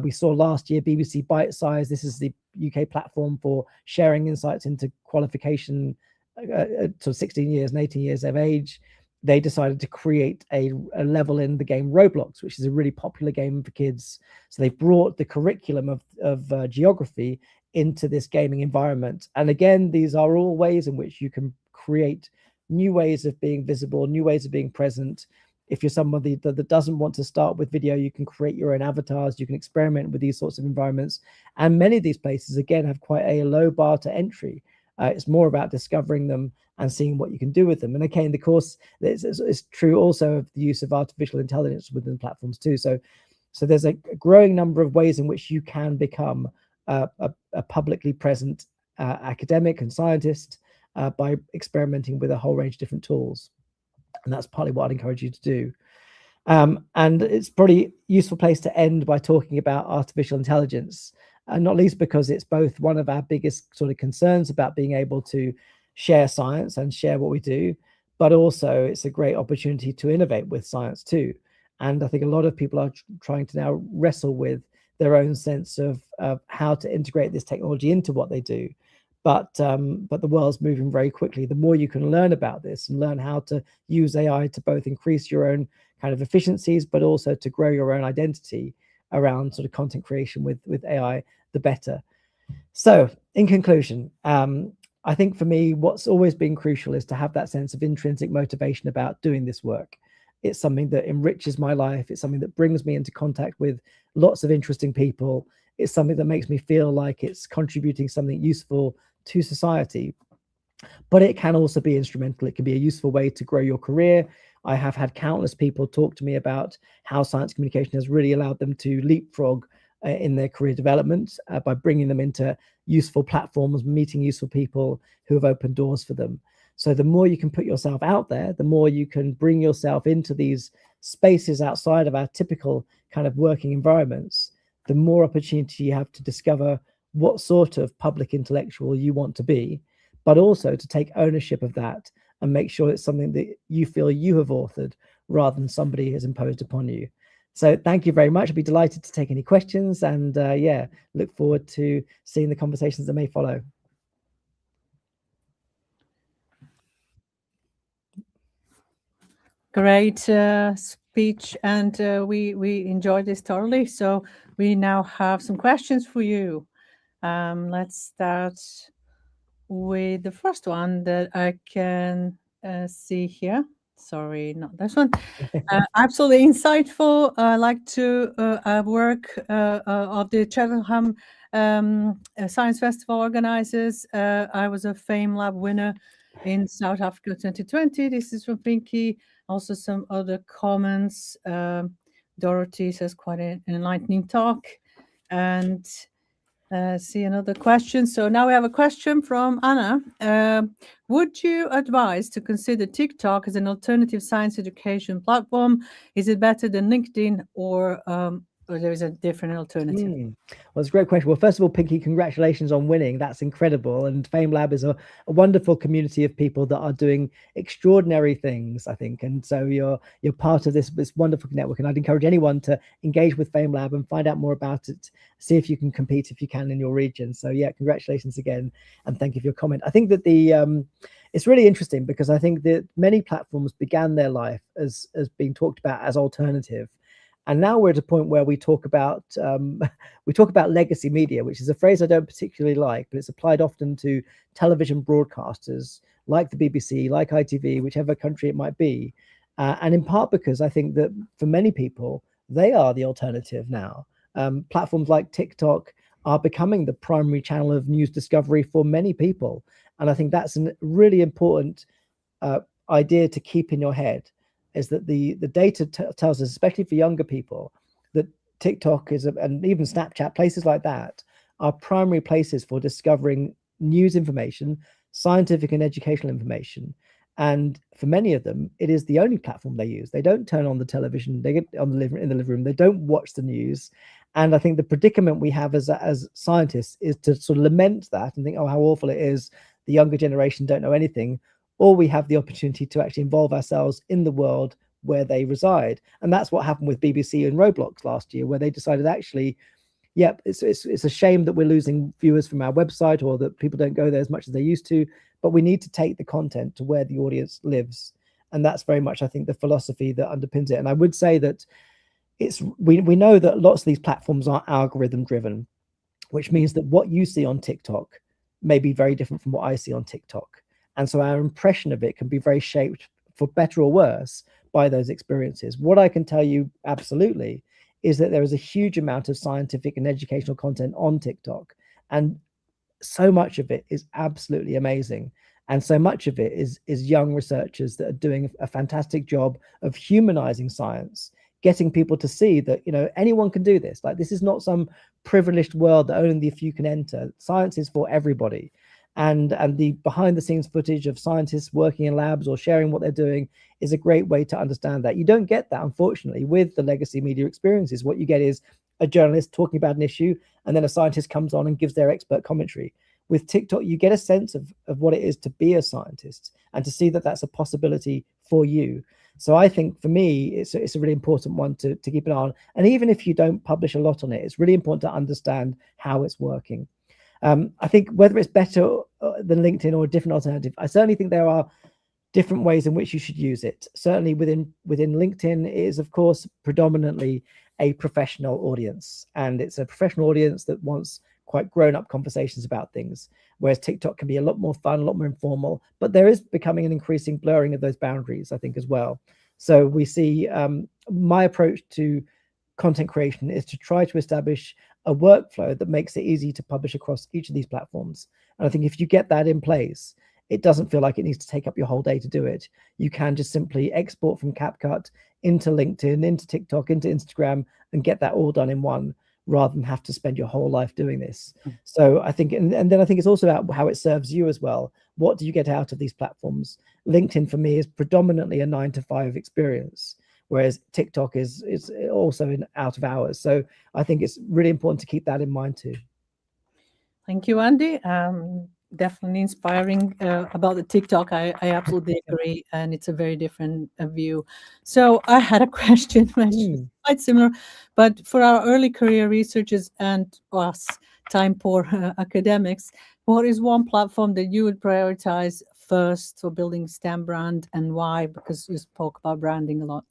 We saw last year BBC Bite Size. This is the UK platform for sharing insights into qualification, sort of 16 years and 18 years of age. They decided to create a level in the game Roblox, which is a really popular game for kids. So they brought the curriculum of geography into this gaming environment. And again, these are all ways in which you can create new ways of being visible, new ways of being present. If you're somebody that doesn't want to start with video, you can create your own avatars. You can experiment with these sorts of environments. And many of these places, again, have quite a low bar to entry. It's more about discovering them and seeing what you can do with them. And again, the course, it's true also of the use of artificial intelligence within the platforms too. So there's a growing number of ways in which you can become a publicly present academic and scientist by experimenting with a whole range of different tools. And that's partly what I'd encourage you to do. And it's probably a useful place to end by talking about artificial intelligence, and not least because it's both one of our biggest sort of concerns about being able to share science and share what we do, but also it's a great opportunity to innovate with science too. And I think a lot of people are trying to now wrestle with their own sense of how to integrate this technology into what they do. But the world's moving very quickly. The more you can learn about this and learn how to use AI to both increase your own kind of efficiencies, but also to grow your own identity around sort of content creation with AI, the better. So in conclusion, I think for me, what's always been crucial is to have that sense of intrinsic motivation about doing this work. It's something that enriches my life. It's something that brings me into contact with lots of interesting people. It's something that makes me feel like it's contributing something useful to society. But it can also be instrumental. It can be a useful way to grow your career. I have had countless people talk to me about how science communication has really allowed them to leapfrog in their career development by bringing them into useful platforms, meeting useful people who have opened doors for them. So the more you can put yourself out there, the more you can bring yourself into these spaces outside of our typical kind of working environments, the more opportunity you have to discover what sort of public intellectual you want to be, but also to take ownership of that and make sure it's something that you feel you have authored rather than somebody has imposed upon you. So thank you very much. I'd be delighted to take any questions, and yeah, look forward to seeing the conversations that may follow. Great speech, and we enjoyed this thoroughly. So we now have some questions for you. Let's start with the first one that I can see here. Sorry, not this one. Absolutely insightful. I like to work of the Cheltenham Science Festival organizers. I was a Fame Lab winner in South Africa 2020. This is from Pinky. Also some other comments. Dorothy says quite an enlightening talk. And see another question. So now we have a question from Anna. Would you advise to consider TikTok as an alternative science education platform? Is it better than LinkedIn or or there is a different alternative? Well, it's a great question. Well, first of all, Pinky, congratulations on winning. That's incredible. And FameLab is a wonderful community of people that are doing extraordinary things, I think. And so you're part of this wonderful network. And I'd encourage anyone to engage with FameLab and find out more about it. See if you can compete if you can in your region. So yeah, congratulations again, and thank you for your comment. I think that it's really interesting because I think that many platforms began their life as being talked about as alternative. And now we're at a point where we talk about legacy media, which is a phrase I don't particularly like, but it's applied often to television broadcasters like the BBC, like ITV, whichever country it might be. And in part because I think that for many people, they are the alternative now. Platforms like TikTok are becoming the primary channel of news discovery for many people. And I think that's a really important idea to keep in your head, is that the data tells us, especially for younger people, that TikTok and even Snapchat, places like that, are primary places for discovering news information, scientific and educational information. And for many of them, it is the only platform they use. They don't turn on the television, they get in the living room, they don't watch the news. And I think the predicament we have as scientists is to sort of lament that and think, oh, how awful it is. The younger generation don't know anything. Or we have the opportunity to actually involve ourselves in the world where they reside. And that's what happened with BBC and Roblox last year, where they decided actually, yep, it's a shame that we're losing viewers from our website or that people don't go there as much as they used to, but we need to take the content to where the audience lives. And that's very much, I think, the philosophy that underpins it. And I would say that we know that lots of these platforms are algorithm driven, which means that what you see on TikTok may be very different from what I see on TikTok. And so our impression of it can be very shaped, for better or worse, by those experiences. What I can tell you absolutely is that there is a huge amount of scientific and educational content on TikTok. And so much of it is absolutely amazing. And so much of it is young researchers that are doing a fantastic job of humanizing science, getting people to see that, anyone can do this. Like, this is not some privileged world that only a few can enter. Science is for everybody. And the behind the scenes footage of scientists working in labs or sharing what they're doing is a great way to understand that. You don't get that, unfortunately, with the legacy media experiences. What you get is a journalist talking about an issue, and then a scientist comes on and gives their expert commentary. With TikTok, you get a sense of what it is to be a scientist and to see that that's a possibility for you. So I think for me, it's a really important one to keep an eye on. And even if you don't publish a lot on it, it's really important to understand how it's working. I think whether it's better than LinkedIn or a different alternative, I certainly think there are different ways in which you should use it. Certainly within LinkedIn, it is, of course, predominantly a professional audience. And it's a professional audience that wants quite grown-up conversations about things, whereas TikTok can be a lot more fun, a lot more informal. But there is becoming an increasing blurring of those boundaries, I think, as well. So we see my approach to content creation is to try to establish a workflow that makes it easy to publish across each of these platforms. And I think if you get that in place, it doesn't feel like it needs to take up your whole day to do it. You can just simply export from CapCut into LinkedIn, into TikTok, into Instagram, and get that all done in one, rather than have to spend your whole life doing this. So I think, and then I think it's also about how it serves you as well. What do you get out of these platforms? LinkedIn for me is predominantly a 9-to-5 experience, whereas TikTok is also in out of hours. So I think it's really important to keep that in mind too. Thank you, Andy. Definitely inspiring about the TikTok. I absolutely agree, and it's a very different view. So I had a question, quite similar, but for our early career researchers and us time-poor academics, what is one platform that you would prioritize first for building STEM brand, and why? Because you spoke about branding a lot.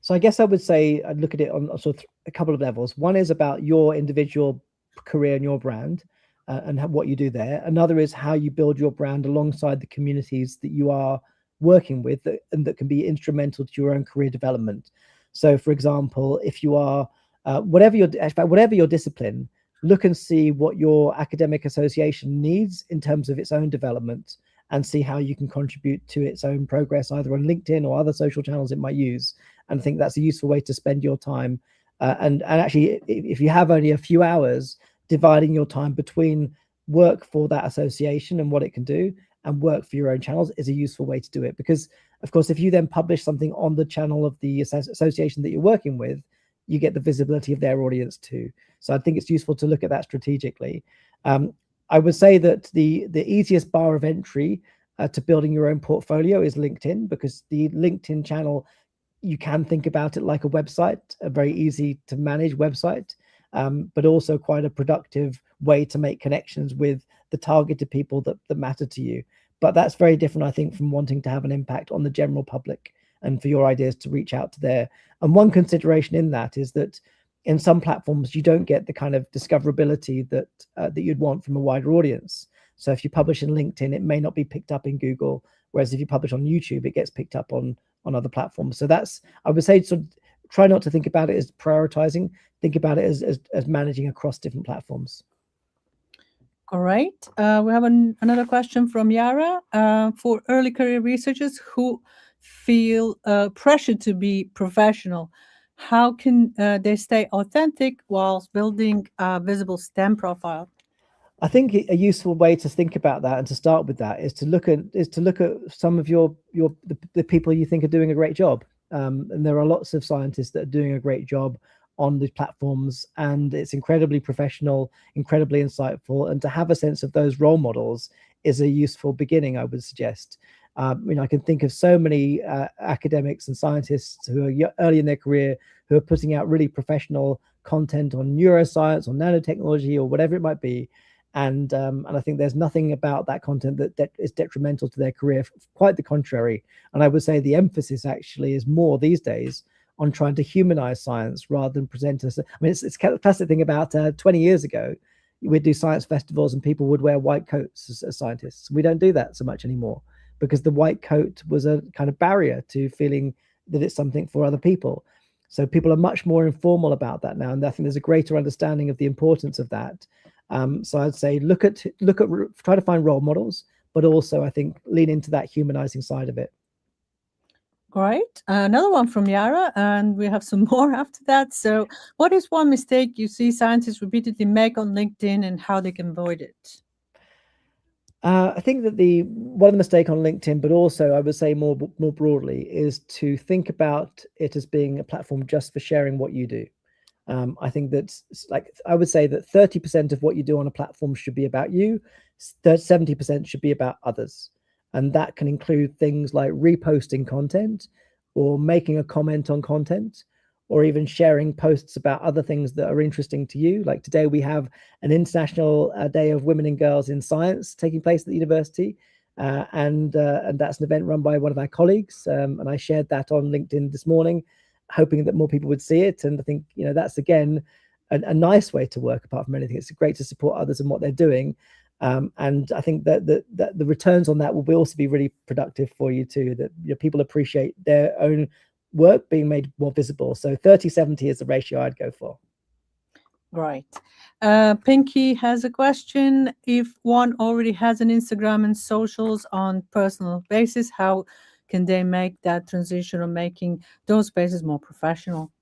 So I guess I would say I'd look at it on sort of a couple of levels. One is about your individual career and your brand and what you do there. Another is how you build your brand alongside the communities that you are working with and that can be instrumental to your own career development. So, for example, if you are whatever your discipline, look and see what your academic association needs in terms of its own development, and see how you can contribute to its own progress, either on LinkedIn or other social channels it might use. And I think that's a useful way to spend your time. And actually, if you have only a few hours, dividing your time between work for that association and what it can do and work for your own channels is a useful way to do it. Because, of course, if you then publish something on the channel of the association that you're working with, you get the visibility of their audience too. So I think it's useful to look at that strategically. I would say that the easiest bar of entry to building your own portfolio is LinkedIn, because the LinkedIn channel, you can think about it like a website, a very easy to manage website, but also quite a productive way to make connections with the targeted people that matter to you. But that's very different, I think, from wanting to have an impact on the general public and for your ideas to reach out to there. And one consideration in that is that in some platforms, you don't get the kind of discoverability that you'd want from a wider audience. So if you publish in LinkedIn, it may not be picked up in Google, whereas if you publish on YouTube, it gets picked up on other platforms. So that's, I would say, sort of try not to think about it as prioritizing, think about it as managing across different platforms. All right. We have another question from Yara. For early career researchers who feel pressure to be professional, how can they stay authentic whilst building a visible STEM profile? I think a useful way to think about that and to start with that is to look at some of the people you think are doing a great job. And there are lots of scientists that are doing a great job on these platforms, and it's incredibly professional, incredibly insightful. And to have a sense of those role models is a useful beginning, I would suggest. I can think of so many academics and scientists who are early in their career who are putting out really professional content on neuroscience or nanotechnology or whatever it might be. And I think there's nothing about that content that is detrimental to their career. Quite the contrary. And I would say the emphasis actually is more these days on trying to humanize science rather than present us. I mean, it's a classic thing about 20 years ago. We'd do science festivals and people would wear white coats as scientists. We don't do that so much anymore, because the white coat was a kind of barrier to feeling that it's something for other people. So people are much more informal about that now. And I think there's a greater understanding of the importance of that. So I'd say try to find role models, but also I think lean into that humanizing side of it. All right. Another one from Yara, and we have some more after that. So what is one mistake you see scientists repeatedly make on LinkedIn and how they can avoid it? I think that one of the mistakes on LinkedIn, but also I would say more broadly, is to think about it as being a platform just for sharing what you do. I think that's I would say that 30% of what you do on a platform should be about you, 70% should be about others. And that can include things like reposting content or making a comment on content, or even sharing posts about other things that are interesting to you. Like today we have an International Day of Women and Girls in Science taking place at the university. And that's an event run by one of our colleagues. And I shared that on LinkedIn this morning, hoping that more people would see it. And I think, that's, again, a nice way to work apart from anything. It's great to support others and what they're doing. And I think that the returns on that will also be really productive for you too, that people appreciate their own work being made more visible. So 30-70 is the ratio I'd go for. Right. Pinky has a question. If one already has an Instagram and socials on personal basis, how can they make that transition or making those spaces more professional?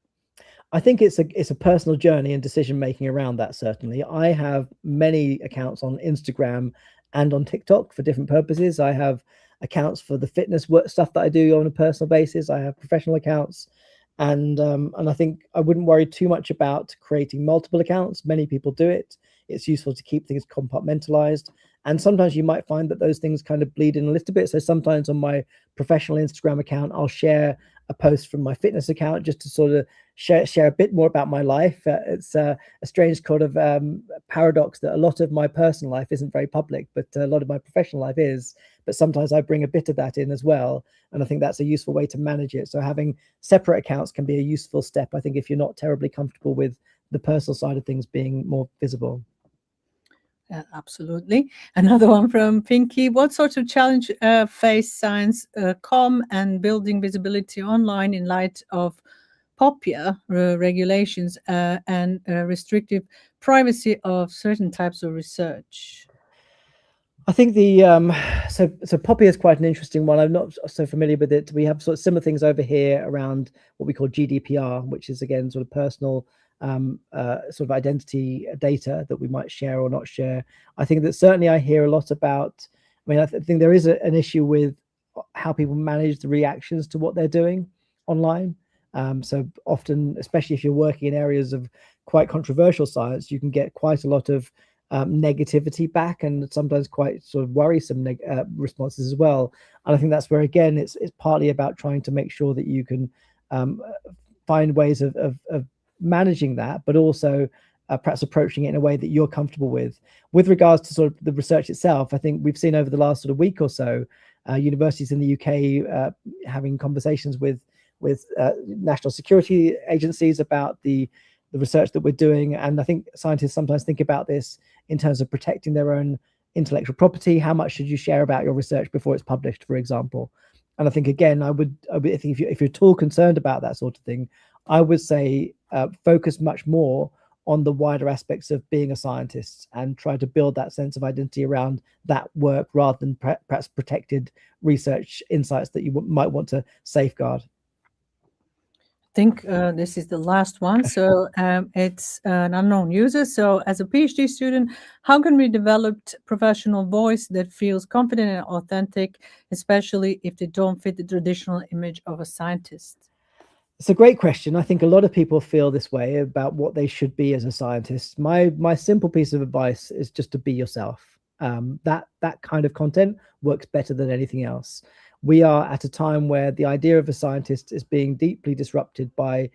I think it's a personal journey and decision making around that. Certainly, I have many accounts on Instagram and on TikTok for different purposes. I have accounts for the fitness work stuff that I do on a personal basis. I have professional accounts, and I think I wouldn't worry too much about creating multiple accounts. Many people do it. It's useful to keep things compartmentalized. And sometimes you might find that those things kind of bleed in a little bit. So sometimes on my professional Instagram account, I'll share a post from my fitness account just to sort of share a bit more about my life. It's a strange kind of paradox that a lot of my personal life isn't very public, but a lot of my professional life is. But sometimes I bring a bit of that in as well. And I think that's a useful way to manage it. So having separate accounts can be a useful step, I think, if you're not terribly comfortable with the personal side of things being more visible. Absolutely. Another one from Pinky. What sorts of challenge face science.com and building visibility online in light of POPIA regulations and restrictive privacy of certain types of research? I think so POPIA is quite an interesting one. I'm not so familiar with it. We have sort of similar things over here around what we call GDPR, which is, again, sort of personal sort of identity data that we might share or not share. I think that certainly I hear a lot about, I think there is an issue with how people manage the reactions to what they're doing online. So often, especially if you're working in areas of quite controversial science, you can get quite a lot of negativity back, and sometimes quite sort of worrisome responses as well. And I think that's where, again, it's partly about trying to make sure that you can find ways of managing that, but also perhaps approaching it in a way that you're comfortable with. With regards to sort of the research itself, I think we've seen over the last sort of week or so, universities in the UK having conversations with national security agencies about the research that we're doing. And I think scientists sometimes think about this in terms of protecting their own intellectual property. How much should you share about your research before it's published, for example? And I think, again, I think if you're at all concerned about that sort of thing, I would say focus much more on the wider aspects of being a scientist and try to build that sense of identity around that work, rather than perhaps protected research insights that you might want to safeguard. I think this is the last one. So it's an unknown user. So as a PhD student, how can we develop professional voice that feels confident and authentic, especially if they don't fit the traditional image of a scientist? It's a great question. I think a lot of people feel this way about what they should be as a scientist. My simple piece of advice is just to be yourself. That kind of content works better than anything else. We are at a time where the idea of a scientist is being deeply disrupted by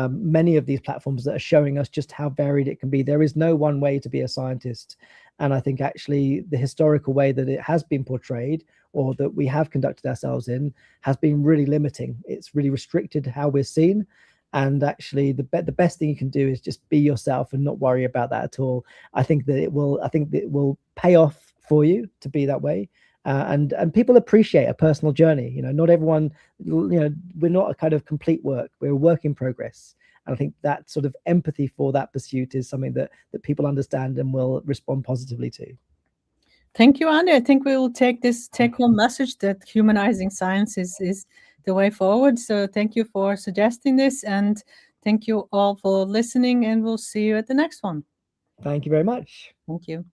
many of these platforms that are showing us just how varied it can be. There is no one way to be a scientist. And I think actually the historical way that it has been portrayed, or that we have conducted ourselves in, has been really limiting. It's really restricted how we're seen. And actually the best thing you can do is just be yourself and not worry about that at all. I think that it will pay off for you to be that way. And people appreciate a personal journey. Not everyone, we're not a kind of complete work. We're a work in progress. And I think that sort of empathy for that pursuit is something that people understand and will respond positively to. Thank you, Andy. I think we will take home message that humanizing science is the way forward. So thank you for suggesting this, and thank you all for listening, and we'll see you at the next one. Thank you very much. Thank you.